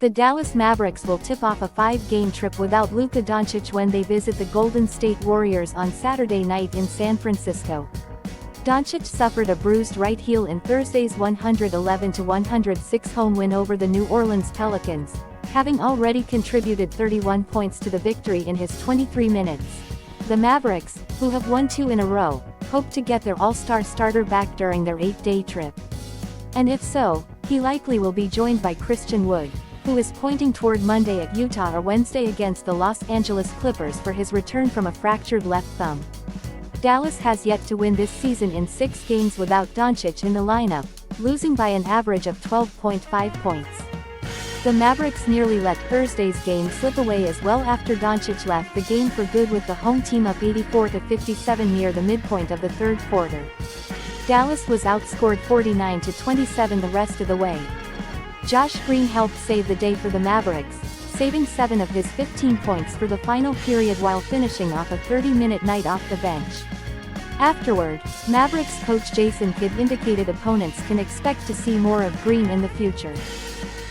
The Dallas Mavericks will tip off a 5-game trip without Luka Doncic when they visit the Golden State Warriors on Saturday night in San Francisco. Doncic suffered a bruised right heel in Thursday's 111-106 home win over the New Orleans Pelicans, having already contributed 31 points to the victory in his 23 minutes. The Mavericks, who have won 2 in a row, hope to get their all-star starter back during their 8-day trip. And if so, he likely will be joined by Christian Wood, who is pointing toward Monday at Utah or Wednesday against the Los Angeles Clippers for his return from a fractured left thumb. Dallas has yet to win this season in 6 games without Doncic in the lineup, losing by an average of 12.5 points. The Mavericks nearly let Thursday's game slip away as well after Doncic left the game for good with the home team up 84-57 near the midpoint of the third quarter. Dallas was outscored 49-27 the rest of the way. Josh Green helped save the day for the Mavericks, saving 7 of his 15 points for the final period while finishing off a 30-minute night off the bench. Afterward, Mavericks coach Jason Kidd indicated opponents can expect to see more of Green in the future.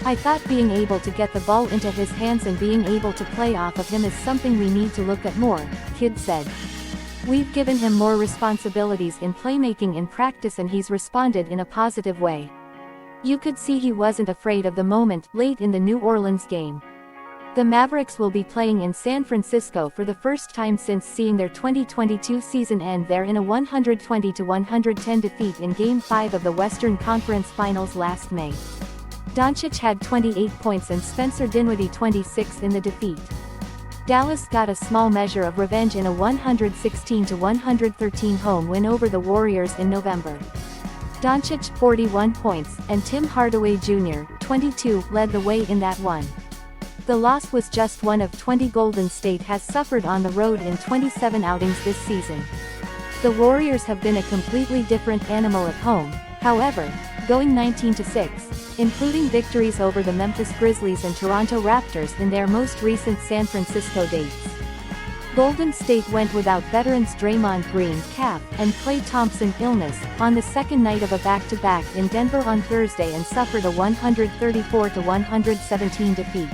"I thought being able to get the ball into his hands and being able to play off of him is something we need to look at more," Kidd said. "We've given him more responsibilities in playmaking in practice and he's responded in a positive way. You could see he wasn't afraid of the moment late in the New Orleans game." The Mavericks will be playing in San Francisco for the first time since seeing their 2022 season end there in a 120-110 defeat in Game 5 of the Western Conference Finals last May. Doncic had 28 points and Spencer Dinwiddie 26 in the defeat. Dallas got a small measure of revenge in a 116-113 home win over the Warriors in November. Doncic 41 points, and Tim Hardaway Jr., 22, led the way in that one. The loss was just one of 20 Golden State has suffered on the road in 27 outings this season. The Warriors have been a completely different animal at home, however, going 19-6, including victories over the Memphis Grizzlies and Toronto Raptors in their most recent San Francisco dates. Golden State went without veterans Draymond Green, calf, and Klay Thompson illness on the second night of a back-to-back in Denver on Thursday and suffered a 134-117 defeat.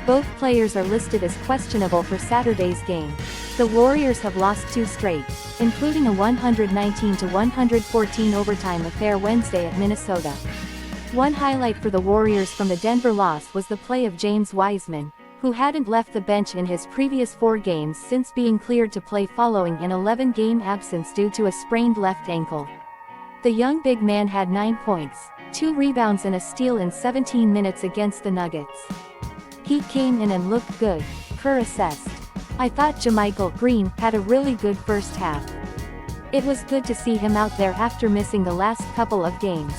Both players are listed as questionable for Saturday's game. The Warriors have lost 2 straight, including a 119-114 overtime affair Wednesday at Minnesota. One highlight for the Warriors from the Denver loss was the play of James Wiseman, who hadn't left the bench in his previous 4 games since being cleared to play following an 11-game absence due to a sprained left ankle. The young big man had 9 points, 2 rebounds and a steal in 17 minutes against the Nuggets. "He came in and looked good," Kerr assessed. "I thought JaMychal Green had a really good first half. It was good to see him out there after missing the last couple of games.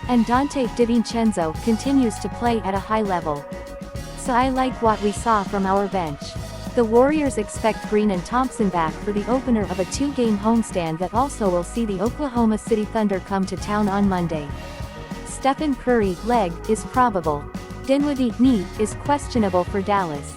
And Dante DiVincenzo continues to play at a high level. So I like what we saw from our bench." The Warriors expect Green and Thompson back for the opener of a 2-game homestand that also will see the Oklahoma City Thunder come to town on Monday. Stephen Curry, leg, is probable. Dinwiddie, knee, is questionable for Dallas.